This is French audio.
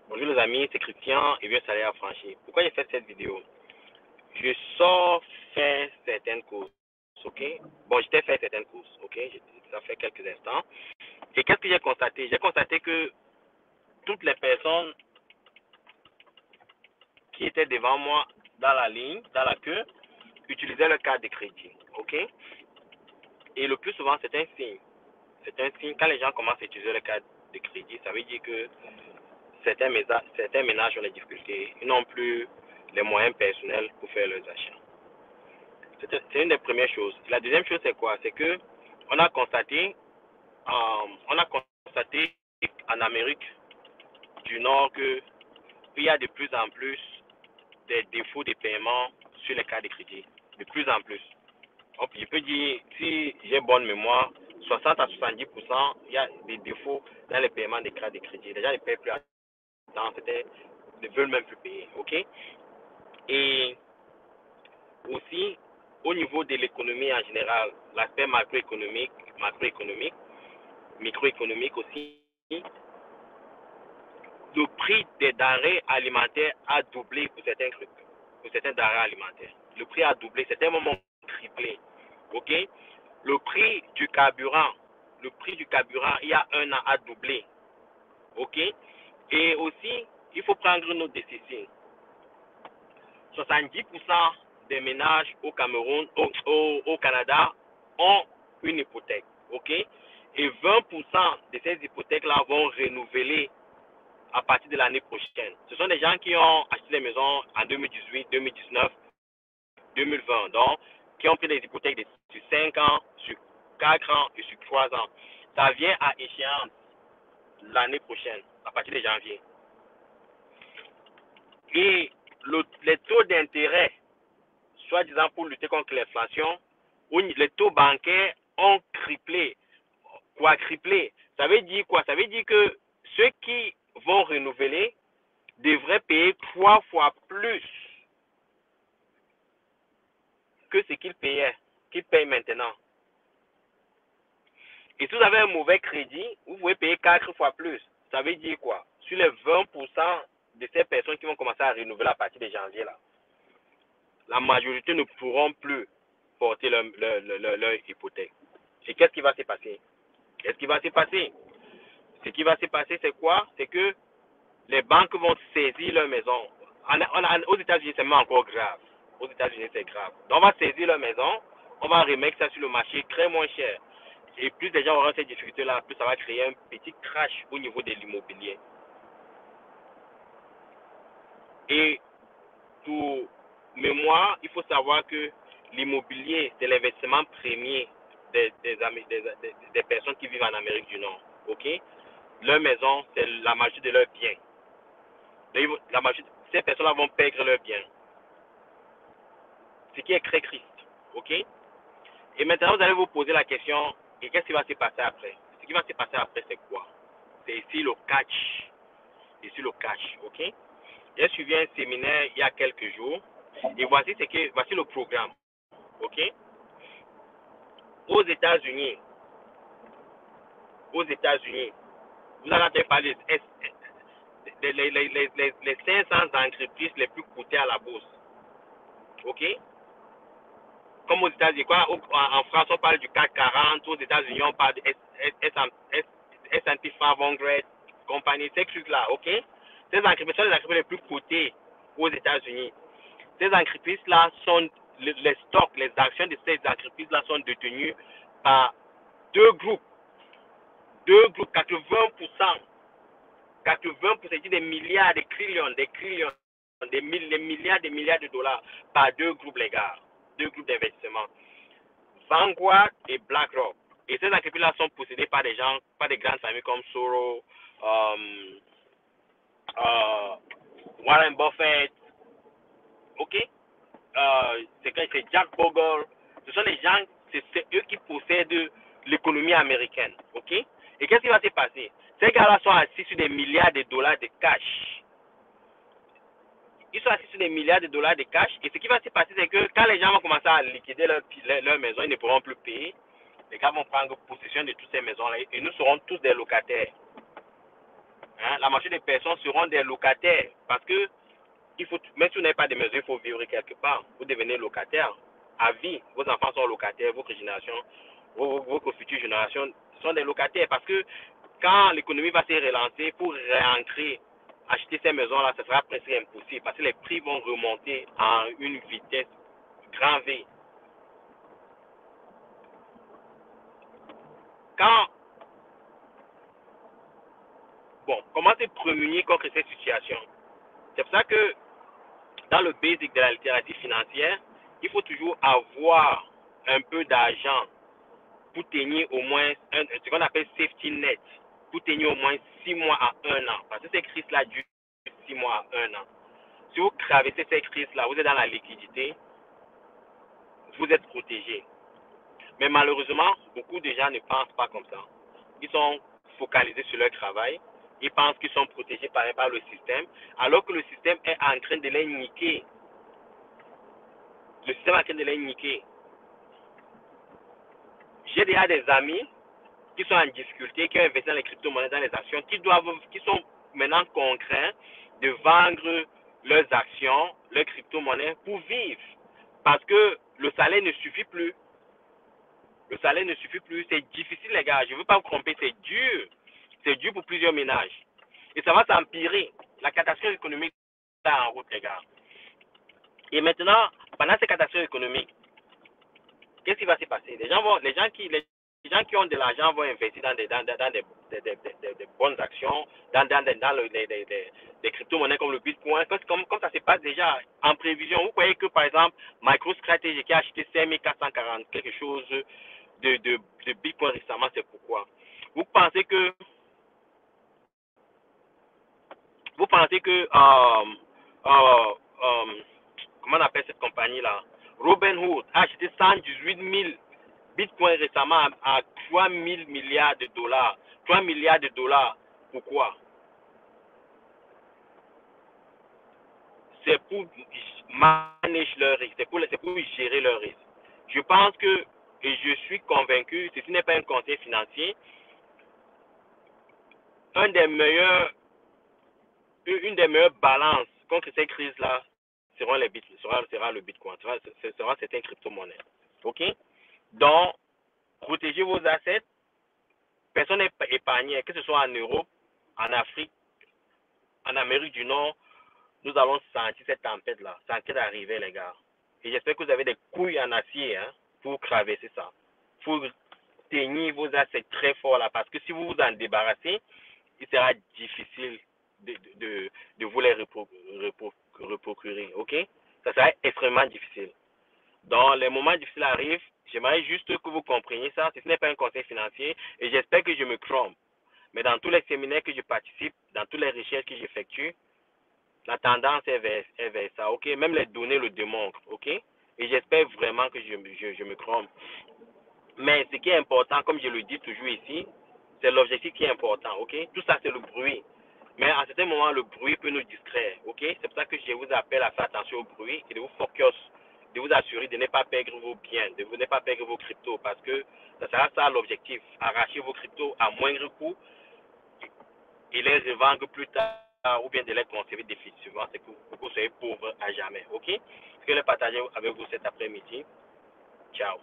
Bonjour les amis, c'est Christian et bien salaire affranchi. Pourquoi j'ai fait cette vidéo? Je sors faire certaines courses, ok? Bon, j'étais fait certaines courses, ok? Ça fait quelques instants. Et qu'est-ce que j'ai constaté? J'ai constaté que toutes les personnes qui étaient devant moi dans la ligne, dans la queue, utilisaient le carte de crédit, ok? Et le plus souvent, c'est un signe. C'est un signe, quand les gens commencent à utiliser le carte de crédit, ça veut dire que certains ménages ont des difficultés. Ils n'ont plus les moyens personnels pour faire leurs achats. C'est une des premières choses. La deuxième chose, c'est quoi? C'est que on a constaté en Amérique du Nord qu'il y a de plus en plus des défauts de paiement sur les cartes de crédit. De plus en plus. Donc, je peux dire, si j'ai bonne mémoire, 60 à 70%, il y a des défauts dans les paiements des cartes de crédit. Les gens ne payent plus à temps, ne veulent même plus payer. OK? Et aussi, au niveau de l'économie en général, l'aspect macroéconomique, microéconomique aussi, le prix des denrées alimentaires a doublé pour certains trucs, pour certains denrées alimentaires. Le prix a doublé, c'était un moment triplé. OK? Le prix du carburant, il y a un an a doublé. OK? Et aussi, il faut prendre une autre décision. 70% des ménages au Cameroun, au Canada, ont une hypothèque. OK? Et 20% de ces hypothèques-là vont renouveler à partir de l'année prochaine. Ce sont des gens qui ont acheté des maisons en 2018, 2019, 2020. Donc, qui ont pris des hypothèques sur 5 ans, sur 4 ans et sur 3 ans. Ça vient à échéance l'année prochaine, à partir de janvier. Et les taux d'intérêt, soi-disant pour lutter contre l'inflation, les taux bancaires ont triplé, quadruplé. Ça veut dire quoi? Ça veut dire que ceux qui vont renouveler devraient payer 3 fois plus que ce qu'ils payent maintenant. Et si vous avez un mauvais crédit, vous pouvez payer 4 fois plus. Ça veut dire quoi? Sur les 20% de ces personnes qui vont commencer à renouveler à partir de janvier, là, la majorité ne pourront plus porter leur hypothèque. Et qu'est-ce qui va se passer? Ce qui va se passer, c'est quoi? C'est que les banques vont saisir leur maison. Aux États-Unis, c'est même encore grave. Aux États-Unis, c'est grave. Donc, on va saisir leur maison, on va remettre ça sur le marché très moins cher. Et plus les gens auront ces difficultés-là, plus ça va créer un petit crash au niveau de l'immobilier. Et pour mémoire, il faut savoir que l'immobilier, c'est l'investissement premier des personnes qui vivent en Amérique du Nord. OK? Leur maison, c'est la majorité de leurs biens. Ces personnes-là vont perdre leurs biens. Ce qui est très triste. OK? Et maintenant, vous allez vous poser la question, et qu'est-ce qui va se passer après? Ce qui va se passer après, c'est quoi? C'est ici le catch. Ici le catch. OK? J'ai suivi un séminaire il y a quelques jours, et voici le programme. OK? Aux États-Unis, vous allez entendre parler les 500 entreprises les plus cotées à la bourse. OK? Comme aux États-Unis, en France, on parle du CAC 40, aux États-Unis, on parle de S&P 500, compagnie, ces trucs-là, OK? Ces entreprises sont les entreprises les plus cotées aux États-Unis. Ces entreprises-là sont, les stocks, les actions de ces entreprises-là sont détenues par deux groupes, 80%, c'est des milliards, des trillions, des milliards de dollars par deux groupes, les gars, deux groupes d'investissement, Vanguard et BlackRock. Et ces entreprises-là sont possédées par des gens, par des grandes familles comme Soros, Warren Buffett, ok? C'est Jack Bogle. Ce sont les gens, c'est eux qui possèdent l'économie américaine, ok? Et qu'est-ce qui va se passer? Ces gars-là sont assis sur des milliards de dollars de cash. Ils sont assis sur des milliards de dollars de cash. Et ce qui va se passer, c'est que quand les gens vont commencer à liquider leur maison, ils ne pourront plus payer. Les gars vont prendre possession de toutes ces maisons-là et nous serons tous des locataires. hein, la majorité des personnes seront des locataires parce que même si vous n'avez pas de maison, il faut vivre quelque part. Vous devenez locataire à vie. Vos enfants sont locataires, votre génération, vos futures générations sont des locataires parce que quand l'économie va se relancer pour réentrer, acheter ces maisons-là, ce sera presque impossible parce que les prix vont remonter à une vitesse grand V. Comment se prémunir contre cette situation? C'est pour ça que dans le basic de la littératie financière, il faut toujours avoir un peu d'argent pour tenir au moins ce qu'on appelle safety net, pour tenir au moins 6 mois à 1 an. Parce que ces crises-là durent 6 mois à 1 an. Si vous traversez ces crises-là, vous êtes dans la liquidité, vous êtes protégé. Mais malheureusement, beaucoup de gens ne pensent pas comme ça. Ils sont focalisés sur leur travail. Ils pensent qu'ils sont protégés par le système, alors que le système est en train de les niquer. Le système est en train de les niquer. J'ai déjà des amis qui sont en difficulté, qui ont investi dans les crypto-monnaies, dans les actions, qui sont maintenant contraints de vendre leurs actions, leurs crypto-monnaies pour vivre. Parce que le salaire ne suffit plus. Le salaire ne suffit plus. C'est difficile, les gars. Je ne veux pas vous tromper. C'est dur. C'est dur pour plusieurs ménages. Et ça va s'empirer. La catastrophe économique est en route, les gars. Et maintenant, pendant cette catastrophe économique, qu'est-ce qui va se passer? Les gens qui ont de l'argent vont investir dans des bonnes actions, dans des crypto-monnaies comme le Bitcoin, comme ça se passe déjà en prévision. Vous voyez que, par exemple, MicroStrategy qui a acheté 5440 quelque chose de Bitcoin récemment, c'est pourquoi. Vous pensez que comment on appelle cette compagnie-là? Robinhood a acheté 118 000 Bitcoin récemment à 3 000 milliards de dollars. 3 milliards de dollars. Pourquoi? C'est pour manager leur risque. C'est pour gérer leur risque. Je pense que, et je suis convaincu, ceci n'est pas un conseil financier, une des meilleures balances contre ces crises-là sera le Bitcoin, sera certaines crypto-monnaies. OK? Donc, protégez vos assets. Personne n'est épargné, que ce soit en Europe, en Afrique, en Amérique du Nord. Nous allons sentir cette tempête-là. C'est en train d'arriver, les gars. Et j'espère que vous avez des couilles en acier pour traverser ça. Il faut tenir vos assets très fort là, parce que si vous vous en débarrassez, il sera difficile de vous les reprocurer. OK? Ça sera extrêmement difficile. Dans les moments difficiles arrivent, j'aimerais juste que vous compreniez ça. Ce n'est pas un conseil financier et j'espère que je me trompe. Mais dans tous les séminaires que je participe, dans toutes les recherches que j'effectue, la tendance est vers ça. OK? Même les données le démontrent. OK? Et j'espère vraiment que je me trompe. Mais ce qui est important, comme je le dis toujours ici, c'est l'objectif qui est important. OK? Tout ça, c'est le bruit. Mais à certains moments, le bruit peut nous distraire. OK? C'est pour ça que je vous appelle à faire attention au bruit et de vous focus, de vous assurer de ne pas perdre vos biens, de ne pas perdre vos cryptos, parce que ça sera ça l'objectif. Arracher vos cryptos à moindre coût et les revendre plus tard ou bien de les conserver définitivement. C'est que vous soyez pauvre à jamais. OK? Je vais le partager avec vous cet après-midi. Ciao.